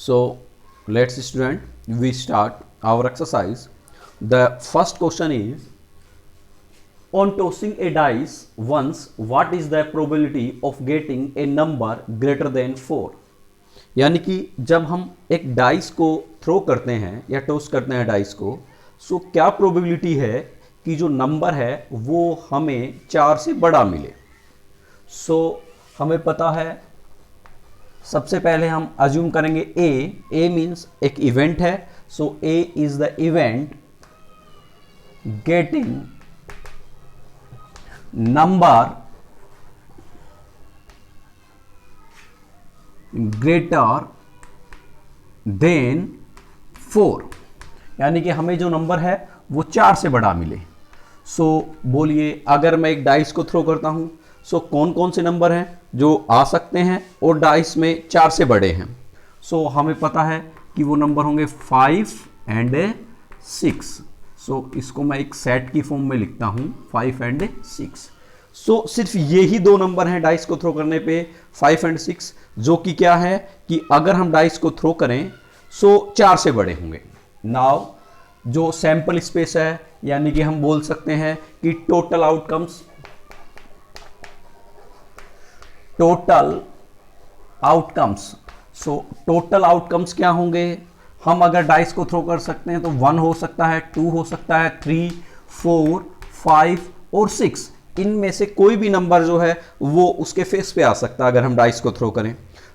So let's student, we start our exercise. The first question is, on tossing a dice once, what is the probability of getting a number greater than 4? यानी कि जब हम एक dice को throw करते हैं या toss करते हैं डाइस को, सो क्या प्रोबेबिलिटी है कि जो नंबर है वो हमें 4 से बड़ा मिले। सो हमें पता है, सबसे पहले हम अज्यूम करेंगे ए मीन्स एक इवेंट है। So a is the event getting number greater than 4, यानी कि हमें जो नंबर है वो 4 से बड़ा मिले। सो बोलिए, अगर मैं एक डाइस को थ्रो करता हूं, सो कौन कौन से नंबर हैं जो आ सकते हैं और डाइस में 4 से बड़े हैं। सो हमें पता है कि वो नंबर होंगे 5 एंड 6। सो इसको मैं एक सेट की फॉर्म में लिखता हूं, 5 एंड 6। सो सिर्फ ये ही दो नंबर हैं डाइस को थ्रो करने पे, 5 एंड 6, जो कि क्या है कि अगर हम डाइस को थ्रो करें सो 4 से बड़े होंगे। नाउ जो सैंपल स्पेस है, यानी कि हम बोल सकते हैं कि total outcomes so total outcomes क्या होंगे। हम अगर डाइस को थ्रो कर सकते हैं तो 1 हो सकता है, 2 हो सकता है, 3, 4, 5 और 6, इनमें से कोई भी नंबर जो है वो उसके फेस पे आ सकता है अगर हम डाइस को थ्रो करें।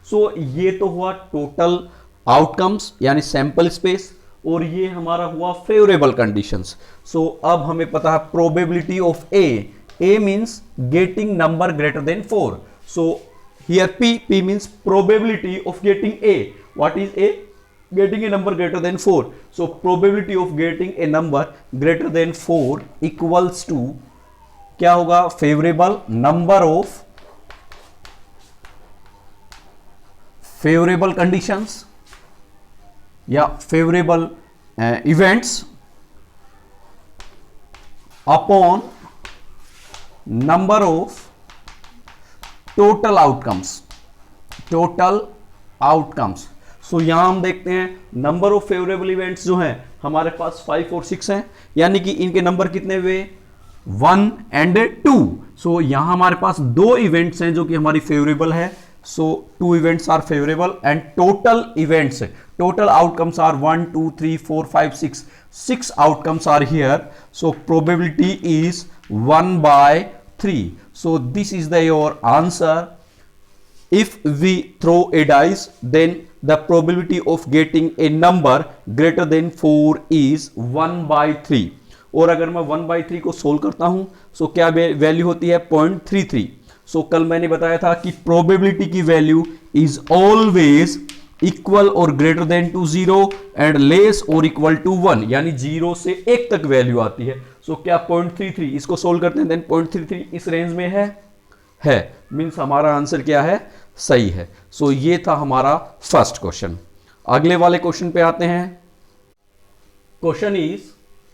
सो ये तो हुआ टोटल आउटकम्स यानी सैंपल स्पेस, और ये हमारा हुआ फेवरेबल कंडीशंस। सो अब हमें पता है probability of A means getting number greater than 4। So here P means probability of getting A. What is A? Getting a number greater than 4. So probability of getting a number greater than 4 equals to क्या होगा, favourable number of favourable conditions या favourable events upon number of total outcomes. So यहां हम देखते हैं number of favourable events जो हैं हमारे पास 5 और 6 हैं, यानी कि इनके नंबर कितने हुए, 1 एंड 2। सो यहां हमारे पास 2 इवेंट्स हैं जो कि हमारी फेवरेबल है। So 2 events are favourable and total outcomes are 1, 2, 3, 4, 5, 6 outcomes are here. So probability is 1/3. So this is your answer. If we throw a dice, then the probability of getting a number greater than 4 is 1/3. और अगर मैं 1/3 को solve करता हूं, सो क्या value होती है, 0.33। सो कल मैंने बताया था कि प्रोबेबिलिटी की वैल्यू इज ऑलवेज इक्वल और greater than to 0 and less और इक्वल टू 1, यानी 0 से 1 तक वैल्यू आती है। सो क्या 0.33, इसको सोल्व करते हैं, देन 0.33 इस रेंज में है मींस हमारा आंसर क्या है, सही है। सो ये था हमारा फर्स्ट क्वेश्चन। अगले वाले क्वेश्चन पे आते हैं। Question is,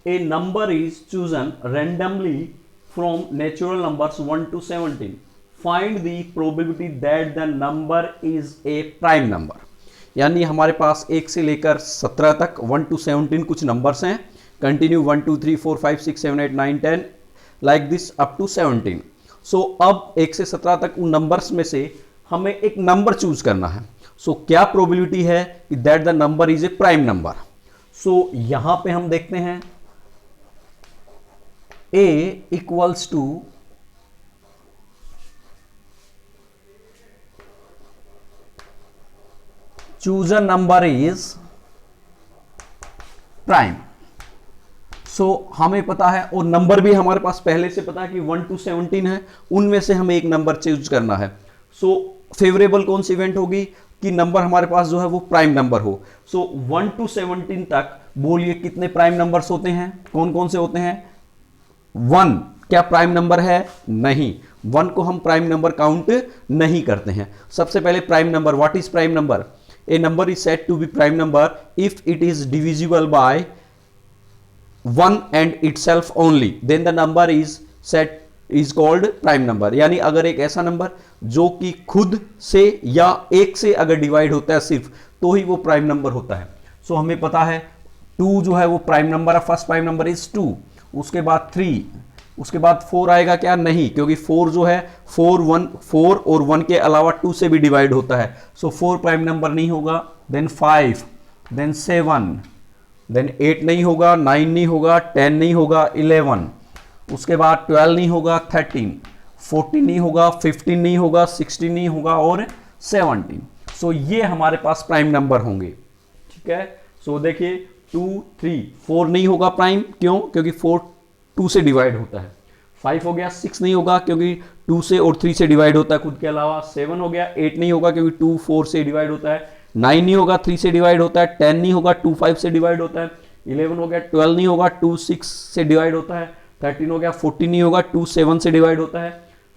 A number is chosen randomly from natural numbers 1 to 17. Find the probability that the number is a prime number. यानी हमारे पास 1 से लेकर 17 तक 1 to 17 कुछ नंबर्स हैं, continue 1, 2, 3, 4, 5, 6, 7, 8, 9, 10 like this up to 17। सो अब 1 से 17 तक उन नंबर्स में से हमें एक नंबर चूज करना है। सो क्या प्रोबेबिलिटी है कि that the number is a prime number. So यहां पे हम देखते हैं A equals to chosen number is prime. So हमें पता है, और नंबर भी हमारे पास पहले से पता है कि 1 to 17 है, उनमें से हमें एक नंबर चूज करना है। सो फेवरेबल कौन सी इवेंट होगी कि नंबर हमारे पास जो है वो प्राइम नंबर हो। सो 1 to 17 तक बोलिए कितने प्राइम नंबर्स होते हैं, कौन कौन से होते हैं। 1 क्या प्राइम नंबर है, नहीं, 1 को हम प्राइम नंबर काउंट नहीं करते हैं। सबसे पहले prime number, what is prime number, a number is said to be prime number if it is divisible by 1 and itself only, then the number is called prime number। यानी अगर एक ऐसा number जो कि खुद से या 1 से अगर डिवाइड होता है सिर्फ, तो ही वो प्राइम नंबर होता है। सो हमें पता है 2 जो है वो प्राइम नंबर है, फर्स्ट प्राइम नंबर इज 2, उसके बाद 3, उसके बाद 4 आएगा क्या? नहीं, क्योंकि 4 जो है 4 और 1 के अलावा 2 से भी डिवाइड होता है, सो 4 प्राइम नंबर नहीं होगा। देन 5, देन 7, देन 8 नहीं होगा, 9 नहीं होगा, 10 नहीं होगा, 11, उसके बाद 12 नहीं होगा, 13, 14 नहीं होगा, 15 नहीं होगा, 16 नहीं होगा और 17। सो ये हमारे पास प्राइम नंबर होंगे। ठीक है, सो देखिए 2, 3, 4 नहीं होगा प्राइम, क्यों? क्योंकि 4 2 से डिवाइड होता है। 5 हो गया, 6 नहीं होगा क्योंकि 2 से और 3 से डिवाइड होता है खुद के अलावा। 7 हो गया, 8 नहीं होगा क्योंकि 2 4 से डिवाइड होता है। 9 नहीं होगा, 3 से डिवाइड होता है। 10 नहीं होगा, 2 5 से डिवाइड होता है। 11 हो गया, 12 नहीं होगा, 2 6 से डिवाइड होता है। 13 हो गया, 14 नहीं होगा, 2 7 से डिवाइड होता है।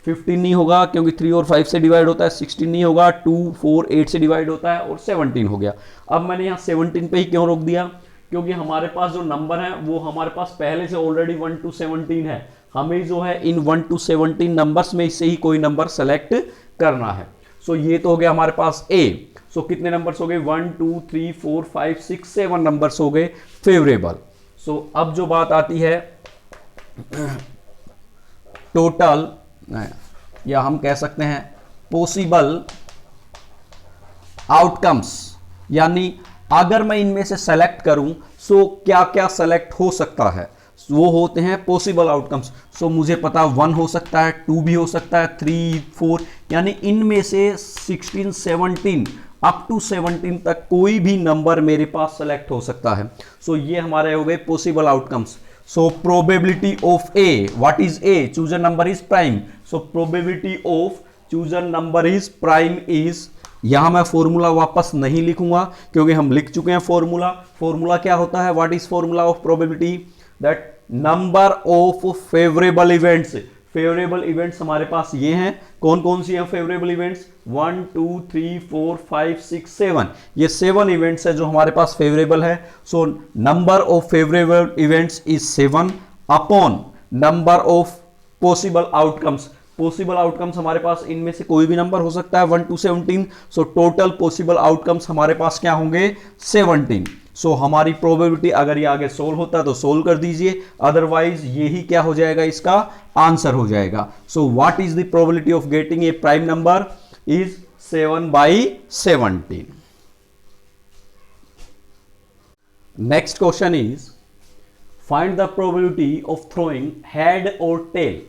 15 नहीं होगा क्योंकि 3 और 5 से डिवाइड होता है। 16 नहीं होगा, 2 4 8 से डिवाइड होता है और 17 हो गया। अब मैंने यहाँ 17 पे ही क्यों रोक दिया? क्योंकि हमारे पास जो नंबर है वो हमारे पास पहले से ऑलरेडी 1 to 17 है। हमें जो है इन 1 to 17 नंबर्स में से ही कोई नंबर सेलेक्ट करना है। सो ये तो हो गया हमारे पास ए। सो कितने नंबर्स हो गए? 1 2 3 4 5 6 7 नंबर्स हो गए फेवरेबल। सो अब जो बात आती है टोटल, या हम कह सकते हैं पॉसिबल आउटकम्स, यानी अगर मैं इनमें से सेलेक्ट करूं सो क्या क्या सेलेक्ट हो सकता है, वो होते हैं पॉसिबल आउटकम्स। सो मुझे पता 1 हो सकता है, 2 भी हो सकता है, 3 4, यानी इनमें से 16 17 अप टू 17 तक कोई भी नंबर मेरे पास सेलेक्ट हो सकता है। सो ये हमारे हो गए possible outcomes. So probability of A, what is A? Chosen number is prime. So probability of chosen number is prime is, यहां मैं फॉर्मूला वापस नहीं लिखूंगा क्योंकि हम लिख चुके हैं फॉर्मूला। फॉर्मूला क्या होता है? What is formula of probability? That number of favourable events. Favourable events हमारे पास ये हैं, कौन कौन सी हैं फेवरेबल इवेंट्स? 1 2 3 4 5 6 7, ये 7 इवेंट्स है जो हमारे पास फेवरेबल है। सो number of favourable events is 7 upon number of possible outcomes. Possible outcomes हमारे पास इनमें से कोई भी नंबर हो सकता है 1 to 17। So total possible outcomes हमारे पास क्या होंगे? 17। सो हमारी प्रोबेबिलिटी, अगर ये आगे सोल्व होता है तो सोल्व कर दीजिए, अदरवाइज यही क्या हो जाएगा? इसका आंसर हो जाएगा। So what is the probability of getting a prime number is 7/17। Next question is find the probability of throwing head और tail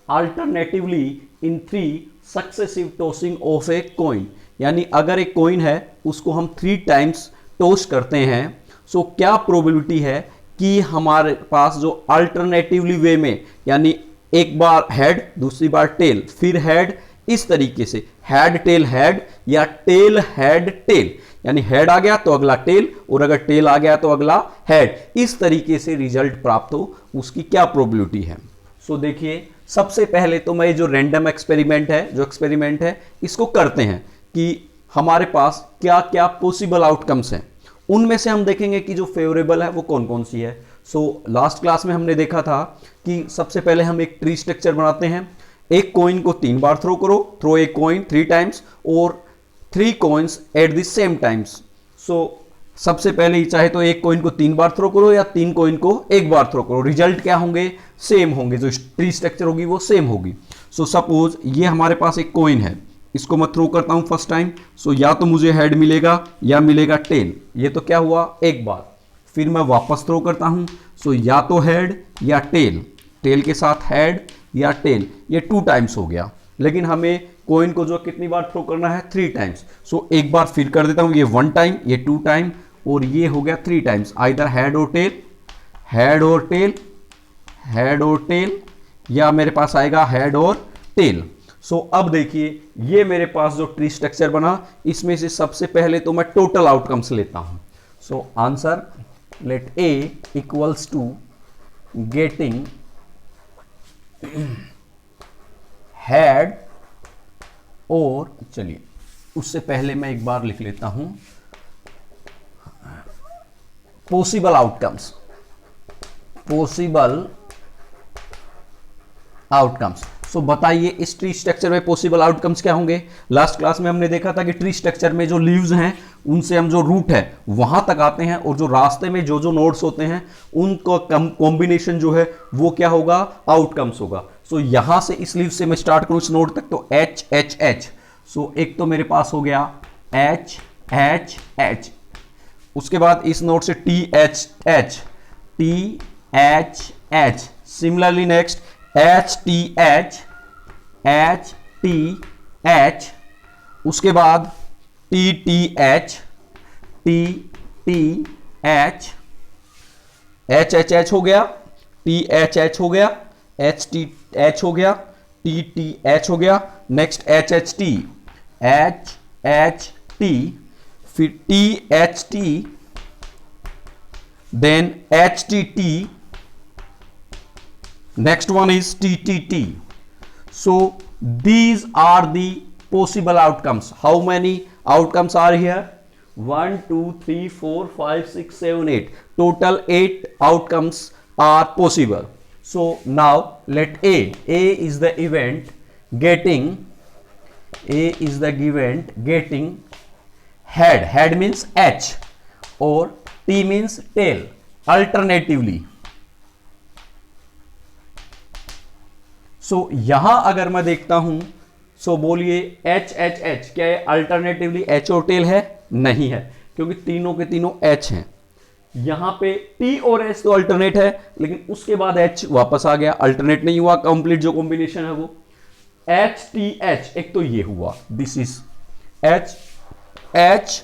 alternatively in 3 successive tossing of a coin. यानी अगर एक कॉइन है उसको हम 3 टाइम्स टॉस करते हैं, सो क्या प्रोबेबिलिटी है कि हमारे पास जो अल्टरनेटिवली वे में, यानी एक बार हेड दूसरी बार टेल फिर हेड, इस तरीके से हेड टेल हेड या टेल हेड टेल, यानी हेड आ गया तो अगला टेल और अगर टेल आ गया तो अगला हेड, इस तरीके से रिजल्ट प्राप्त हो, उसकी क्या प्रोबेबिलिटी है। सो देखिए सबसे पहले तो मैं जो रैंडम एक्सपेरिमेंट है इसको करते हैं कि हमारे पास क्या क्या पॉसिबल आउटकम्स हैं। उनमें से हम देखेंगे कि जो फेवरेबल है वो कौन कौन सी है। सो लास्ट क्लास में हमने देखा था कि सबसे पहले हम एक ट्री स्ट्रक्चर बनाते हैं। एक कॉइन को 3 बार थ्रो करो, थ्रो ए कॉइन 3 टाइम्स और 3 coins at the same times. So सबसे पहले ही चाहे तो एक कॉइन को 3 बार थ्रो करो या 3 कॉइन को एक बार थ्रो करो, रिजल्ट क्या होंगे? सेम होंगे, जो ट्री स्ट्रक्चर होगी वो सेम होगी। सो सपोज ये हमारे पास एक कॉइन है, इसको मैं थ्रो करता हूं फर्स्ट टाइम। सो या तो मुझे हेड मिलेगा या मिलेगा टेल। ये तो क्या हुआ? एक बार। फिर मैं वापस थ्रो करता हूं, सो या तो हेड या टेल, टेल के साथ हेड या टेल, ये 2 टाइम्स हो गया। लेकिन हमें कॉइन को जो कितनी बार थ्रो करना है? 3 टाइम्स। सो एक बार फिर कर देता हूं, ये 1 टाइम, ये 2 टाइम और ये हो गया 3 टाइम्स। आइदर हेड और टेल, हेड और टेल, हेड और टेल, या मेरे पास आएगा हेड और टेल। सो अब देखिए ये मेरे पास जो ट्री स्ट्रक्चर बना, इसमें से सबसे पहले तो मैं टोटल आउटकम्स लेता हूं। So answer let A equals to getting head और, चलिए उससे पहले मैं एक बार लिख लेता हूं possible outcomes. Possible outcomes. So बताइए इस ट्री स्ट्रक्चर में पॉसिबल आउटकम्स क्या होंगे। लास्ट क्लास में हमने देखा था कि ट्री स्ट्रक्चर में जो लीव्स हैं उनसे हम जो रूट है वहां तक आते हैं, और जो रास्ते में जो जो नोड्स होते हैं उनका कॉम्बिनेशन जो है वो क्या होगा, आउटकम्स होगा। सो यहां से इस लीव से मैं स्टार्ट करूं इस नोड तक, तो एच एच एच। सो एक तो मेरे पास हो गया एच एच एच, उसके बाद इस नोड से T H H, T H H. Similarly next H T H, H T H, उसके बाद T T H, T T H, H H H हो गया, टी एच एच हो गया, एच टी एच हो गया, टी टी एच हो गया। Next H H T, H H T, फिर T H T, then H T T, next one is TTT. So these are the possible outcomes. How many outcomes are here? 1 2 3 4 5 6 7 8, total 8 outcomes are possible. So now let A is the event getting, A is the event getting head means H, or T means tail, alternatively. सो यहां अगर मैं देखता हूं, सो बोलिए H H H, क्या है alternatively H और tell है? नहीं है, क्योंकि तीनों के तीनों एच हैं। यहां पे टी और एच तो अल्टरनेट है, लेकिन उसके बाद एच वापस आ गया, अल्टरनेट नहीं हुआ, कंप्लीट जो कॉम्बिनेशन है वो एच टी एच। एक तो ये हुआ, this is H H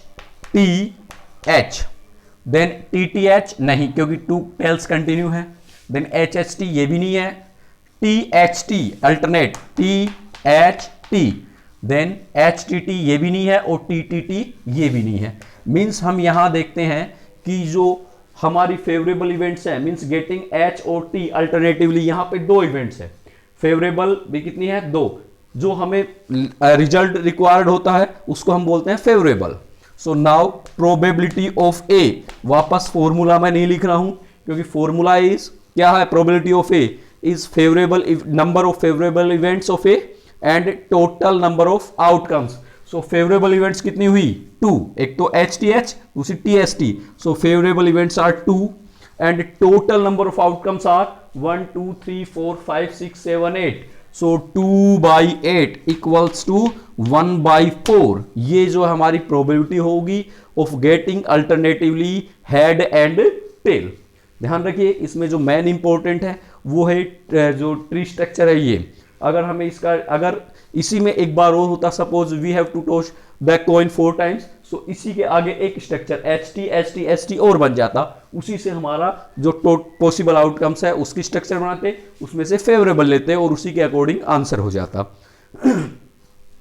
T H, then T T H नहीं, क्योंकि टू टेल्स कंटिन्यू है। देन एच एच टी, ये भी नहीं है। T H T alternate, T H T, then H T T ये भी नहीं है, और टी टी टी ये भी नहीं है। मींस हम यहां देखते हैं कि जो हमारी फेवरेबल इवेंट्स है, मींस गेटिंग एच और टी अल्टरनेटिवली, यहां पे दो इवेंट्स है। फेवरेबल भी कितनी है? दो। जो हमें रिजल्ट रिक्वायर्ड होता है उसको हम बोलते हैं favourable. So now probability of a, वापस फॉर्मूला मैं नहीं लिख रहा हूं, क्योंकि फॉर्मूला इज क्या है, probability of A is favorable number of favorable events of A and total number of outcomes. So favorable events कितनी हुई? 2, एक तो HTH, दूसरी TST. So favorable events are 2 and total number of outcomes are 1 2 3 4 5 6 7 8. So 2/8 equals to 1/4. ये जो हमारी probability होगी of getting alternatively head and tail. ध्यान रखिए, इसमें जो मेन इंपॉर्टेंट है वो है जो ट्री स्ट्रक्चर है ये। अगर हमें इसका, अगर इसी में एक बार और होता, suppose we have to toss back coin 4 times, so इसी के आगे एक structure H T H T H T और बन जाता, उसी से हमारा जो पॉसिबल आउटकम्स है उसकी स्ट्रक्चर बनाते, उसमें से फेवरेबल लेते और उसी के अकॉर्डिंग आंसर हो जाता।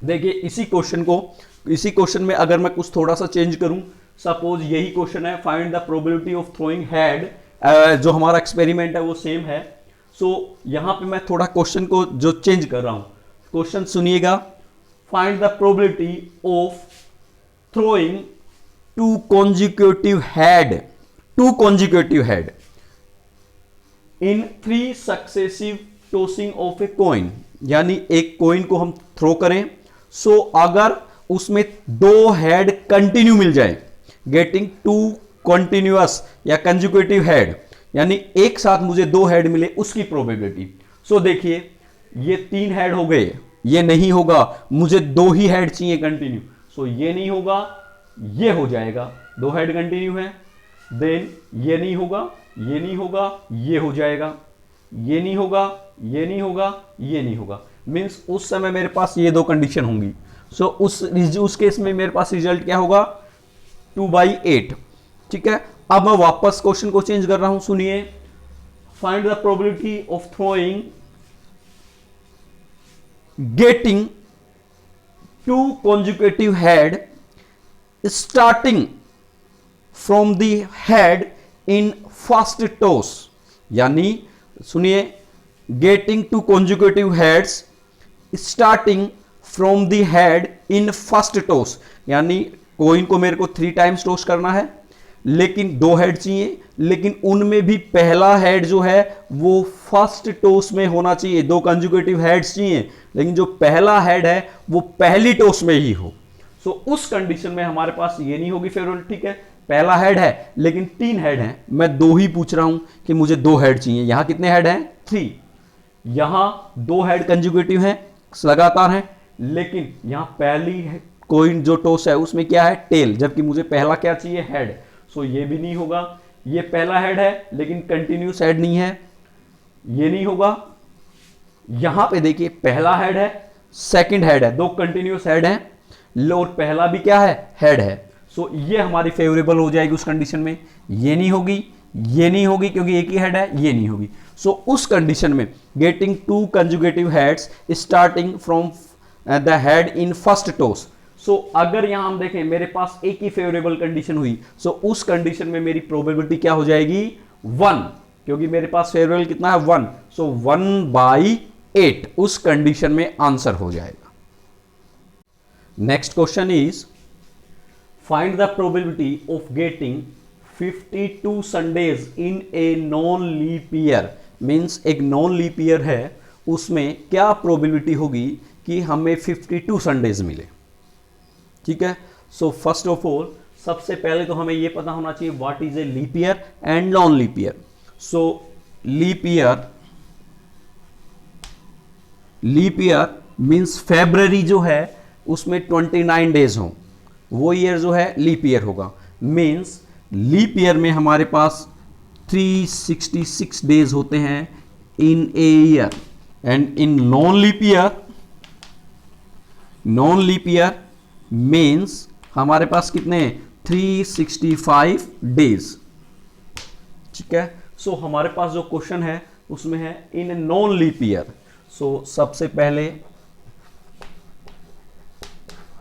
देखिए इसी क्वेश्चन में अगर मैं कुछ थोड़ा सा चेंज करूं, सपोज यही क्वेश्चन है, find the probability of throwing head, जो हमारा एक्सपेरिमेंट है वो सेम है। सो यहां पे मैं थोड़ा क्वेश्चन को जो चेंज कर रहा हूं, क्वेश्चन सुनिएगा, find the probability of throwing two consecutive head in 3 successive tossing of a coin, यानी एक कॉइन को हम थ्रो करें, सो अगर उसमें 2 हेड कंटिन्यू मिल जाए, गेटिंग 2 कॉन्टिन्यूअस या कंजुकेटिव हेड, यानी एक साथ मुझे 2 हेड मिले, उसकी प्रोबेबिलिटी। सो देखिए ये 3 हेड हो गए, ये नहीं होगा, मुझे 2 ही हेड चाहिए कंटिन्यू। सो ये नहीं होगा, ये हो जाएगा, 2 हेड कंटिन्यू है। देन ये नहीं होगा, ये नहीं होगा, ये हो जाएगा, ये नहीं होगा, ये नहीं होगा, ये नहीं होगा। मींस उस समय मेरे पास ये 2 कंडीशन होंगी। सो उस केस में मेरे पास रिजल्ट क्या होगा? 2/8। ठीक है, अब मैं वापस क्वेश्चन को चेंज कर रहा हूं, सुनिए, find the probability of throwing getting 2 consecutive head starting from the head in first toss, यानी सुनिए, getting 2 consecutive heads starting from the head in first toss, यानी कोइन को मेरे को 3 टाइम्स टॉस करना है, लेकिन 2 हेड चाहिए, लेकिन उनमें भी पहला हेड जो है वो फर्स्ट टोस में होना चाहिए। 2 कंजुगेटिव हेड्स चाहिए, लेकिन जो पहला हेड है वो पहली टोस में ही हो। सो उस कंडीशन में हमारे पास ये नहीं होगी फेवरेबल। ठीक है, पहला हेड है लेकिन 3 हेड हैं, मैं 2 ही पूछ रहा हूं कि मुझे 2 हेड चाहिए। यहां कितने हेड हैं? 3। यहां 2 हेड कंजुगेटिव हैं, लगातार हैं, लेकिन यहां पहली कोई जो टोस है उसमें क्या है? टेल, जबकि मुझे पहला क्या चाहिए? हेड। सो ये भी नहीं होगा। ये पहला हेड है लेकिन कंटिन्यूस हेड नहीं है, ये नहीं होगा। यहां पे देखिए पहला हेड है, सेकंड हेड है, 2 कंटिन्यूस हेड हैं, और पहला भी क्या है? हेड है। सो ये हमारी फेवरेबल हो जाएगी उस कंडीशन में। ये नहीं होगी, ये नहीं होगी क्योंकि एक ही हेड है, ये नहीं होगी। सो उस कंडीशन में getting 2 conjugative heads starting from the head in first toss. So अगर यहां हम देखें मेरे पास एक ही फेवरेबल कंडीशन हुई, सो उस कंडीशन में मेरी प्रोबेबिलिटी क्या हो जाएगी? 1, क्योंकि मेरे पास फेवरेबल कितना है? 1। सो 1/8 उस कंडीशन में आंसर हो जाएगा। Next question is find the probability of getting 52 Sundays in a non leap year. Means एक नॉन लीप ईयर है, उसमें क्या प्रोबेबिलिटी होगी कि हमें 52 संडेज मिले। ठीक है, सो फर्स्ट ऑफ ऑल सबसे पहले तो हमें यह पता होना चाहिए what is a leap year and non leap year. So leap year means February जो है उसमें 29 डेज हो, वो ईयर जो है लीप ईयर होगा। मींस लीप ईयर में हमारे पास 366 डेज होते हैं in a year, and in non leap year means हमारे पास कितने? 365 डेज। ठीक है, सो हमारे पास जो क्वेश्चन है उसमें है इन नॉन लीप ईयर। सो सबसे पहले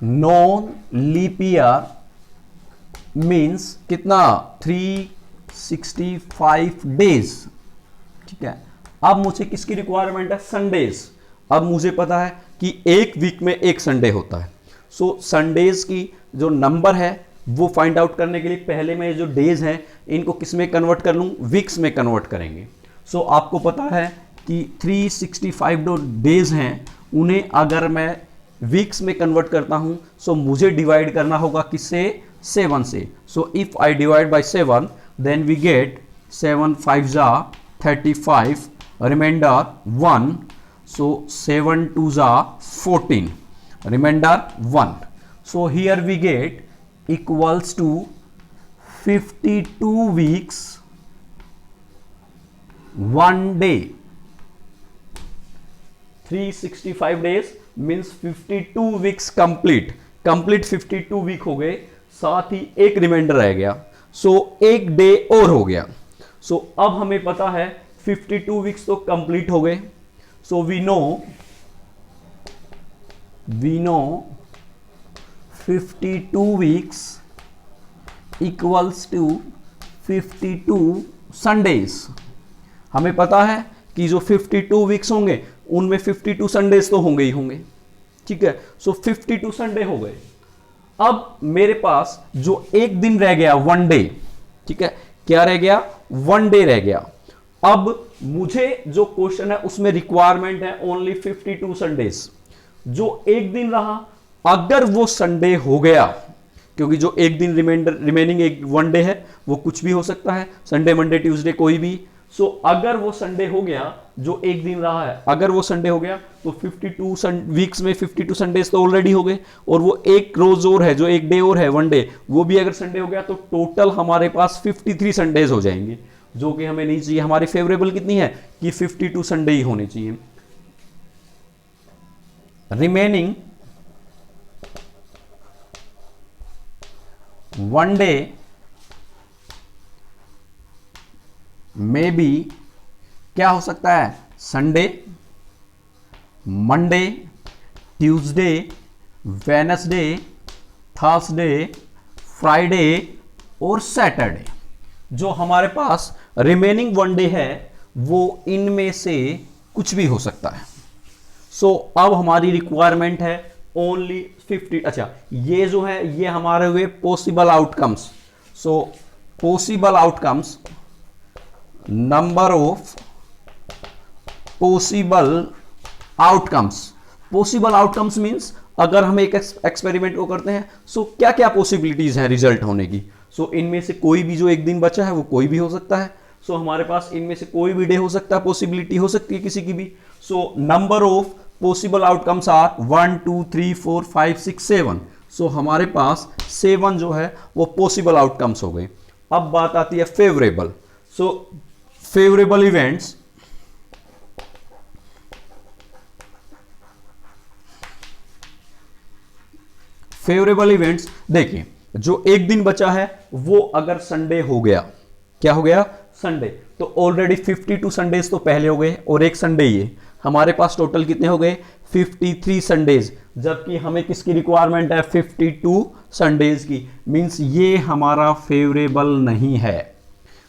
नॉन लीप ईयर मीन्स कितना? 365 डेज। ठीक है, अब मुझे किसकी रिक्वायरमेंट है? संडेज। अब मुझे पता है कि एक वीक में एक संडे होता है। सो संडेज की जो नंबर है वो फाइंड आउट करने के लिए पहले मैं जो डेज हैं इनको किस में कन्वर्ट कर लूं? वीक्स में कन्वर्ट करेंगे। सो आपको पता है कि 365 जो डेज हैं उन्हें अगर मैं वीक्स में कन्वर्ट करता हूं, सो मुझे डिवाइड करना होगा किससे? 7 से। So if I divide by 7 then we get 7 5 जा 35, रिमाइंडर 1। सो 7 2 जा 14, remainder 1. So here we get equals to 52 weeks 1 day. 365 days means 52 weeks complete 52 week हो गए, साथ ही एक रिमाइंडर रह गया। सो एक डे और हो गया। सो अब हमें पता है 52 वीक्स तो कंप्लीट हो गए। So we know 52 weeks equals to 52 Sundays. हमें पता है कि जो 52 वीक्स होंगे उनमें 52 संडेज तो होंगे ही होंगे। ठीक है, सो 52 संडे हो गए। अब मेरे पास जो एक दिन रह गया 1 डे, ठीक है, क्या रह गया? 1 डे रह गया। अब मुझे जो क्वेश्चन है उसमें रिक्वायरमेंट है ओनली 52 संडेज। जो एक दिन रहा अगर वो संडे हो गया, क्योंकि जो एक दिन रिमेनिंग एक 1 डे है वो कुछ भी हो सकता है, संडे मंडे ट्यूसडे कोई भी। सो अगर वो संडे हो गया, जो एक दिन रहा है अगर वो संडे हो गया, तो 52 वीक्स में 52 संडेज तो ऑलरेडी हो गए, और वो एक रोज और है जो एक डे और है 1 डे, वो भी अगर संडे हो गया तो टोटल हमारे पास 53 संडेज हो जाएंगे, जो कि हमें नहीं चाहिए। हमारी फेवरेबल कितनी है कि 52 संडे ही होने चाहिए। रिमेनिंग 1 डे में भी क्या हो सकता है? Sunday, Monday, Tuesday, Wednesday, Thursday, Friday और सैटरडे। जो हमारे पास रिमेनिंग 1 डे है वो इनमें से कुछ भी हो सकता है। सो अब हमारी रिक्वायरमेंट है ओनली 50। अच्छा, ये जो है ये हमारे हुए possible outcomes. So possible outcomes, number of possible outcomes. possible outcomes means अगर हम एक एक्सपेरिमेंट को करते हैं सो क्या क्या पॉसिबिलिटीज हैं रिजल्ट होने की. सो इनमें से कोई भी जो एक दिन बचा है वो कोई भी हो सकता है. सो हमारे पास इनमें से कोई भी डे हो सकता है, पॉसिबिलिटी हो सकती है किसी की भी. So number of possible outcomes are 1 2 3 4 5 6 7. So हमारे पास 7 जो है वो पॉसिबल आउटकम्स हो गए. अब बात आती है फेवरेबल. सो फेवरेबल इवेंट्स, फेवरेबल इवेंट्स देखिए, जो एक दिन बचा है वो अगर संडे हो गया, क्या हो गया, संडे, तो ऑलरेडी 52 संडेज तो पहले हो गए और एक संडे ही है. हमारे पास टोटल कितने हो गए, 53 संडेज, जबकि हमें किसकी रिक्वायरमेंट है, 52 संडेज की. मींस ये हमारा फेवरेबल नहीं है.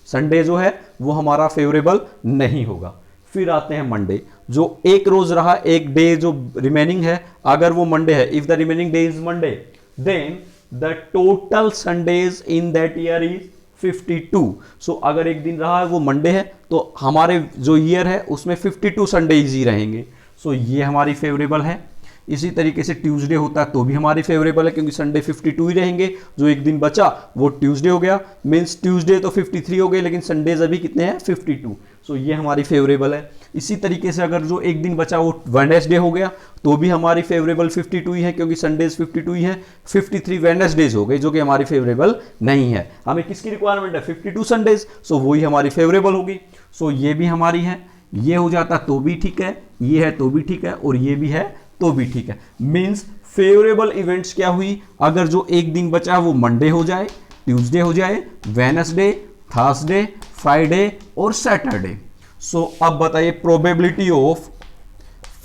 संडे जो है वो हमारा फेवरेबल नहीं होगा. फिर आते हैं मंडे, जो एक रोज रहा, एक डे जो रिमेनिंग है, अगर वो मंडे है, if the remaining day is Monday, then the total Sundays in that year is 52. So अगर एक दिन रहा है वो मंडे है, तो हमारे जो ईयर है उसमें 52 संडेज ही रहेंगे. सो ये हमारी फेवरेबल है. इसी तरीके से ट्यूसडे होता है तो भी हमारी फेवरेबल है, क्योंकि संडे 52 ही रहेंगे. जो एक दिन बचा वो ट्यूसडे हो गया, मींस ट्यूसडे तो 53 हो गए, लेकिन संडेज अभी कितने हैं, 52. सो ये हमारी फेवरेबल है. इसी तरीके से अगर जो एक दिन बचा वो वेडनेसडे हो गया तो भी हमारी फेवरेबल 52 ही है, क्योंकि संडेज 52 ही है. 53 वेडनेसडेज हो गए जो कि हमारी फेवरेबल नहीं है. हमें किसकी रिक्वायरमेंट है, 52 संडेज. सो वही हमारी फेवरेबल होगी. सो ये भी हमारी है. ये हो जाता तो भी ठीक है, ये है तो भी ठीक है, और ये भी है तो भी ठीक है. मींस फेवरेबल इवेंट्स क्या हुई, अगर जो एक दिन बचा वो मंडे हो जाए, ट्यूसडे हो जाए, वेडनेसडे, थर्सडे, फ्राइडे और सैटरडे. सो अब बताइए probability of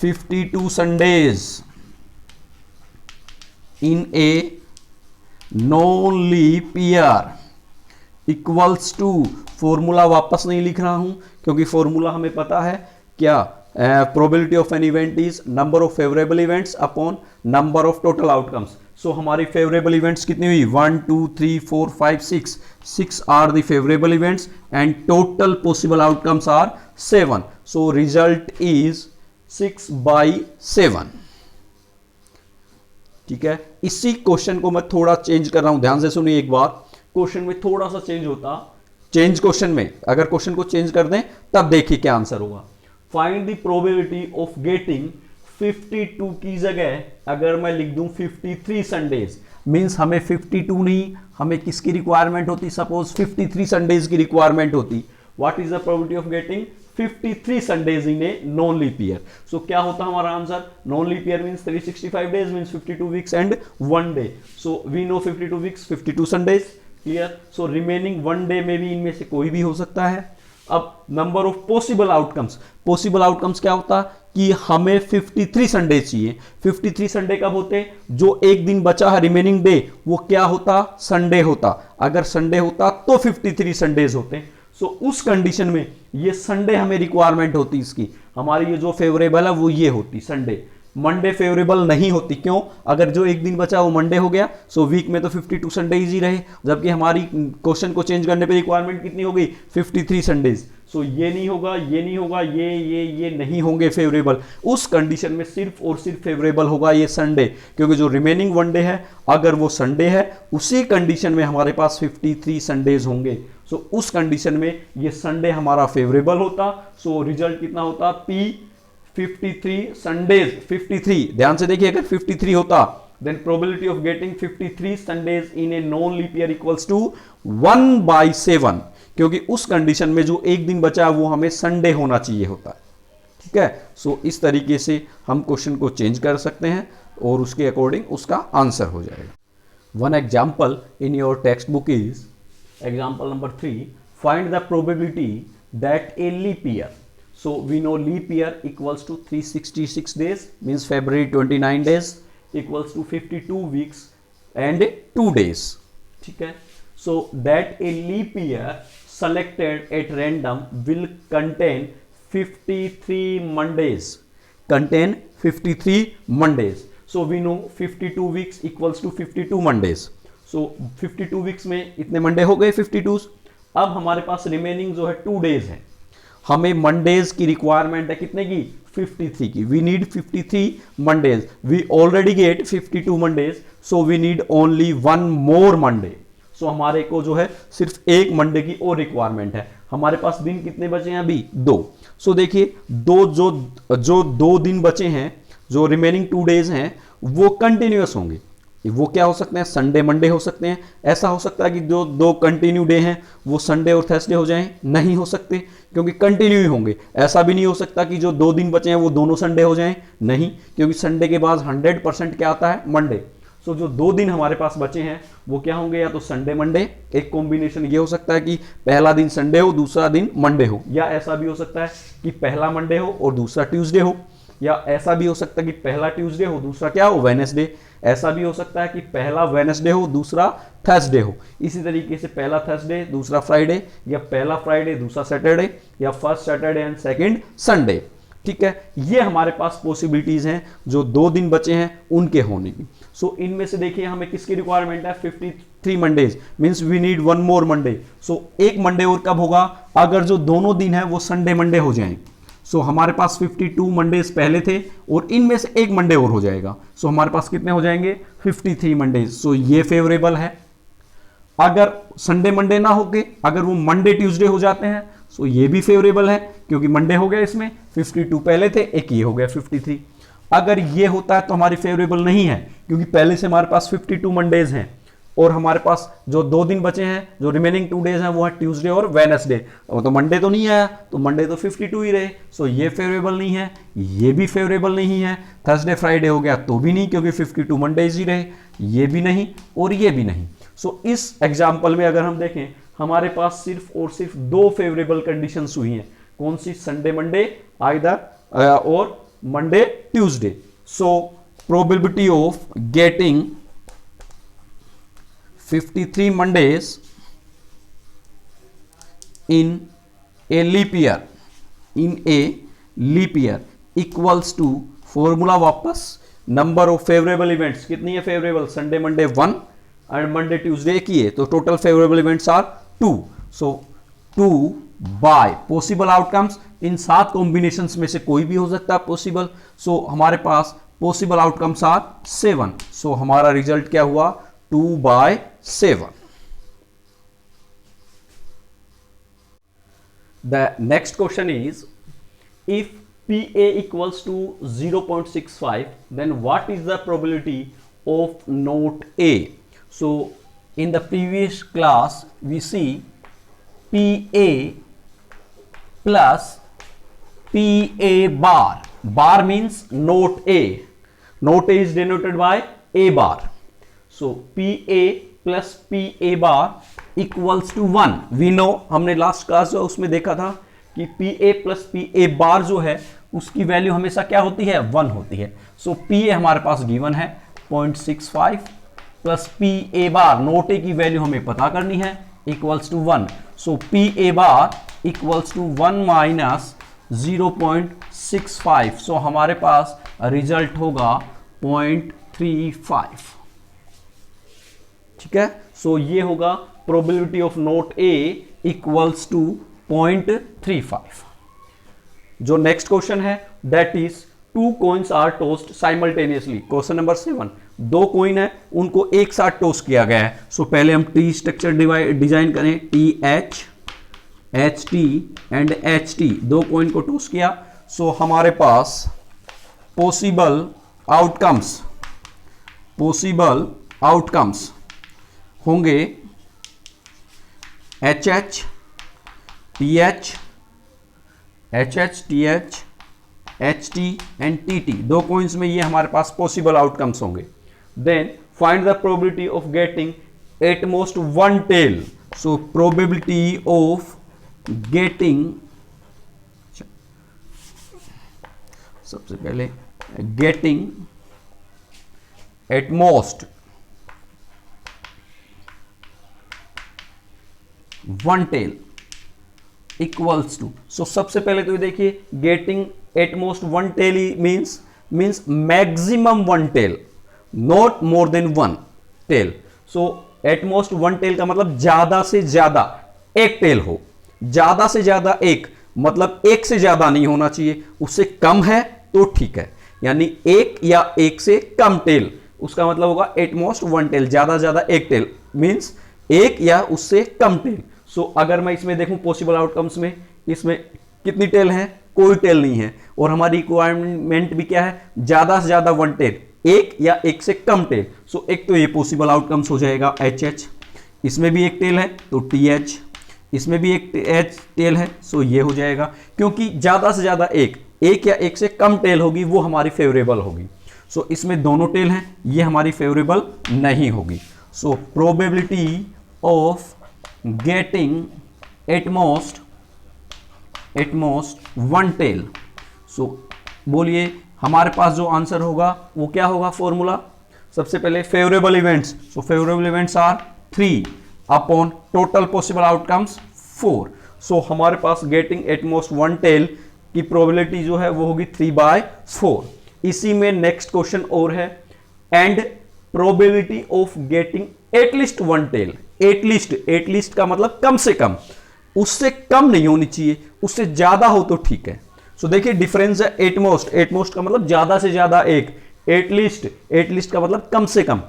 52 Sundays in a non leap year equals to, formula वापस नहीं लिख रहा हूं क्योंकि फॉर्मूला हमें पता है क्या, probability of an event is number of favourable events upon number of total outcomes. So हमारी फेवरेबल इवेंट्स कितनी हुई, 1 2 3 4 5 6. 6 are the favourable events and total possible outcomes are 7. So result is 6/7. ठीक है. इसी क्वेश्चन को मैं थोड़ा चेंज कर रहा हूं, ध्यान से सुनिए एक बार. क्वेश्चन में थोड़ा सा चेंज होता, चेंज क्वेश्चन में अगर क्वेश्चन को चेंज कर दें तब देखिए क्या आंसर होगा. Find the probability of getting 52 की जगह अगर मैं लिख दूं 53 संडेज, मींस हमें 52 नहीं, हमें किसकी रिक्वायरमेंट होती, सपोज 53 संडेज की रिक्वायरमेंट होती. What is the probability of getting 53 Sundays in a non leap year. So क्या होता हमारा answer, non leap year means 365 days means 52 weeks and 1 day. So we know 52 weeks 52 Sundays, clear. So remaining 1 day में भी इनमें से कोई भी हो सकता है. अब number of possible outcomes, possible outcomes क्या होता कि हमें 53 संडे चाहिए. 53 संडे कब होते, जो एक दिन बचा है रिमेनिंग डे वो क्या होता, संडे होता. अगर संडे होता तो 53 संडेज होते. सो उस कंडीशन में ये संडे हमें रिक्वायरमेंट होती इसकी, हमारी ये जो फेवरेबल है वो ये होती संडे. मंडे फेवरेबल नहीं होती, क्यों, अगर जो एक दिन बचा वो मंडे हो गया. सो वीक में तो 52 संडेज ही रहे, जबकि हमारी क्वेश्चन को चेंज करने पे रिक्वायरमेंट कितनी हो गई, 53 संडेज. सो ये नहीं होगा, ये नहीं होगा, ये नहीं होंगे फेवरेबल. उस कंडीशन में सिर्फ और सिर्फ फेवरेबल होगा ये संडे, क्योंकि जो रिमेनिंग 1 डे है अगर वो संडे है उसी कंडीशन में हमारे पास 53 संडेज होंगे. सो उस कंडीशन में ये संडे हमारा फेवरेबल होता. सो रिजल्ट कितना होता, P 53 संडेज. 53 ध्यान से देखिए, अगर 53 होता then probability of getting 53 Sundays in a non leap year equals to 1/7, क्योंकि उस कंडीशन में जो एक दिन बचा वो हमें संडे होना चाहिए होता है. ठीक है. सो इस तरीके से हम क्वेश्चन को चेंज कर सकते हैं और उसके अकॉर्डिंग उसका आंसर हो जाएगा. One example in your text book is example number 3. Find the probability that a leap year. So we know leap year equals to 366 days, means February 29 days equals to 52 weeks and 2 days. ठीक है. So that a leap year selected at random will contain 53 Mondays. Contain 53 Mondays. So we know 52 weeks equals to 52 Mondays. So 52 weeks में इतने Monday हो गए 52। अब हमारे पास remaining जो है 2 डेज है, हमें मंडेज की रिक्वायरमेंट है कितने की 53 की। We need 53 Mondays, we already get 52 Mondays, so we need only 1 more Monday. So हमारे को जो है सिर्फ एक मंडे की और रिक्वायरमेंट है। हमारे पास दिन कितने बचे हैं अभी 2। सो देखिए जो 2 दिन बचे हैं, जो रिमेनिंग 2 डेज हैं वो कंटिन्यूअस होंगे। वो क्या हो सकते हैं, संडे मंडे हो सकते हैं। ऐसा हो सकता है कि जो 2 कंटिन्यू डे हैं वो संडे और थर्सडे हो जाएं, नहीं हो सकते क्योंकि कंटिन्यू ही होंगे। ऐसा भी नहीं हो सकता कि जो 2 दिन बचे हैं वो दोनों संडे हो जाएं, नहीं, क्योंकि संडे के बाद 100% क्या आता है मंडे। सो जो 2 दिन हमारे पास बचे हैं वो क्या होंगे, या तो संडे मंडे, एक कॉम्बिनेशन ये हो सकता है कि पहला दिन संडे हो दूसरा दिन मंडे हो, या ऐसा भी हो सकता है कि पहला मंडे हो और दूसरा ट्यूसडे हो, या ऐसा भी हो सकता है कि पहला ट्यूसडे हो दूसरा क्या हो वेडनेसडे, ऐसा भी हो सकता है कि पहला वेडनेसडे हो दूसरा थर्सडे हो। इसी तरीके से पहला थर्सडे दूसरा फ्राइडे, या पहला फ्राइडे दूसरा सैटरडे, या first Saturday and second Sunday. ठीक है, ये हमारे पास पॉसिबिलिटीज हैं जो 2 दिन बचे हैं उनके होने की। सो इनमें से देखिए हमें किसकी रिक्वायरमेंट है 53 Mondays, means we need 1 more Monday. So एक मंडे और कब होगा, अगर जो दोनों दिन है वो संडे मंडे हो जाएं। सो हमारे पास 52 मंडेज पहले थे और इनमें से एक मंडे और हो जाएगा। सो हमारे पास कितने हो जाएंगे 53 मंडेज। सो ये फेवरेबल है। अगर संडे मंडे ना होके अगर वो मंडे ट्यूसडे हो जाते हैं सो ये भी फेवरेबल है, क्योंकि मंडे हो गया इसमें, 52 पहले थे, एक ये हो गया 53। अगर ये होता है तो हमारी फेवरेबल नहीं है, क्योंकि पहले से हमारे पास 52 मंडेज हैं और हमारे पास जो 2 दिन बचे हैं, जो रिमेनिंग 2 डेज हैं वो है ट्यूसडे और वेडनेसडे। तो मंडे तो नहीं आया, तो मंडे तो 52 ही रहे। सो ये फेवरेबल नहीं है, ये भी फेवरेबल नहीं है। थर्सडे फ्राइडे हो गया तो भी नहीं, क्योंकि 52 मंडेज ही रहे, ये भी नहीं और ये भी नहीं। सो इस एग्जाम्पल में अगर हम देखें हमारे पास सिर्फ और सिर्फ 2 फेवरेबल कंडीशंस हुई हैं। कौन सी, संडे मंडे आइदर और Monday Tuesday. So probability of getting 53 Mondays in a leap year equals to formula वापस, नंबर ऑफ फेवरेबल इवेंट्स कितनी है favourable, Sunday Monday 1 and Monday Tuesday की है, तो total favourable events are 2। So 2 by possible outcomes, इन 7 combinations में से कोई भी हो सकता है पॉसिबल। सो हमारे पास पॉसिबल आउटकम्स आर 7। सो हमारा रिजल्ट क्या हुआ 2/7। The next question is, if PA equals to 0.65, then what is the probability of note A? So in the previous class we see PA plus PA bar. Bar means note A. Note A is denoted by A bar. So PA plus PA bar equals to 1. We know, हमने last class जो उसमें देखा था कि PA plus PA bar जो है उसकी value हमेशा क्या होती है 1 होती है। So PA हमारे पास गिवन है 0.65 plus PA bar not A की वैल्यू हमें पता करनी है equals to 1। So PA bar इक्वल्स टू 1 माइनस 0.65। सो हमारे पास रिजल्ट होगा 0.35। ठीक है, सो ये होगा probability of not A equals to 0.35। जो नेक्स्ट क्वेश्चन है that is 2 coins are tossed simultaneously. Question number 7, 2 coin है उनको एक साथ टोस्ट किया गया है। सो पहले हम टी स्ट्रक्चर डिजाइन करें, TH HT and HT, 2 coin को टोस्ट किया। सो हमारे पास पॉसिबल आउटकम्स होंगे HH TH HT and TT। 2 coins में ये हमारे पास पॉसिबल आउटकम्स होंगे। Then find the probability of getting at most 1 tail. So probability of getting, सबसे पहले getting at most 1 tail equals to. So सबसे पहले तो ये देखिए getting at most 1 tell means maximum 1 tail, not more than 1 tail. So at most one tail का मतलब ज्यादा से ज्यादा एक टेल हो, ज्यादा से ज्यादा एक मतलब एक से ज्यादा नहीं होना चाहिए, उससे कम है तो ठीक है, यानी एक या एक से कम टेल, उसका मतलब होगा एटमोस्ट वन टेल, ज्यादा ज्यादा एक टेल मींस एक या उससे कम टेल। सो अगर मैं इसमें देखूं पॉसिबल आउटकम्स में, इसमें कितनी टेल है, कोई टेल नहीं है, और हमारी रिक्वायरमेंट भी क्या है, ज्यादा से ज्यादा वन टेल, एक या एक से कम टेल। सो एक तो ये पॉसिबल आउटकम्स हो जाएगा एच एच, इसमें भी एक टेल है तो टी एच, इसमें भी एक एच टेल है, सो ये हो जाएगा, क्योंकि ज्यादा से ज्यादा एक या एक से कम टेल होगी वो हमारी फेवरेबल होगी। सो इसमें दोनों टेल हैं, ये हमारी फेवरेबल नहीं होगी। So probability of getting at most one tail, so बोलिए हमारे पास जो आंसर होगा वो क्या होगा, फॉर्मूला सबसे पहले favourable events, so favourable events are 3 upon total possible outcomes 4। So हमारे पास गेटिंग एटमोस्ट वन टेल की प्रोबेबिलिटी जो है वो होगी 3/4। इसी में नेक्स्ट क्वेश्चन और है, and probability of getting at least one tail, at least का मतलब कम से कम, उससे कम नहीं होनी चाहिए, उससे ज्यादा हो तो ठीक है। सो देखिए डिफरेंस है, एटमोस्ट का मतलब ज्यादा से ज्यादा एक, एटलीस्ट का मतलब कम से कम,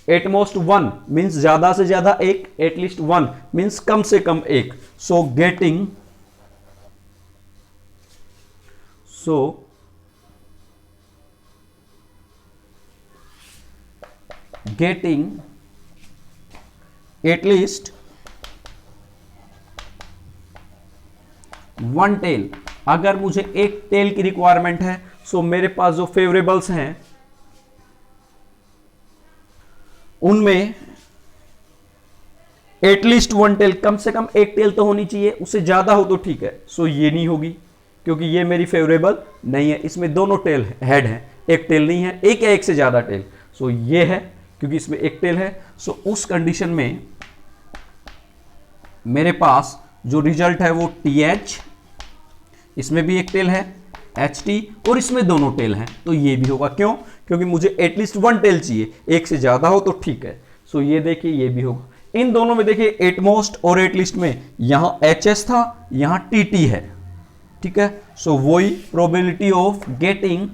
एटमोस्ट वन मींस ज्यादा से ज्यादा एक, एटलीस्ट वन मींस कम से कम एक। So getting at least one tail, अगर मुझे एक टेल की रिक्वायरमेंट है, सो मेरे पास जो फेवरेबल्स हैं उनमें एटलीस्ट वन टेल, कम से कम एक टेल तो होनी चाहिए, उससे ज्यादा हो तो ठीक है। सो ये नहीं होगी क्योंकि ये मेरी फेवरेबल नहीं है, इसमें दोनों टेल हेड हैं, एक टेल नहीं है, एक या एक से ज्यादा टेल। सो ये है क्योंकि इसमें एक टेल है। सो उस कंडीशन में मेरे पास जो रिजल्ट है वो टी एच, इसमें भी एक टेल है एच टी, और इसमें दोनों टेल हैं, तो ये भी होगा। क्यों? क्योंकि मुझे एटलीस्ट वन टेल चाहिए, एक से ज्यादा हो तो ठीक है। सो ये देखिए ये भी होगा। इन दोनों में देखिए एटमोस्ट और एटलीस्ट में यहां एच एस था, यहां टी टी है, ठीक है। सो वही probability of getting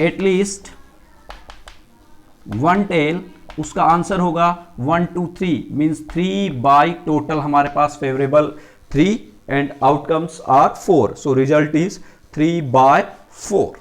at least one tail, उसका आंसर होगा 1 2 3 मींस 3 बाई टोटल हमारे पास favourable 3 and outcomes are 4। So result is 3/4।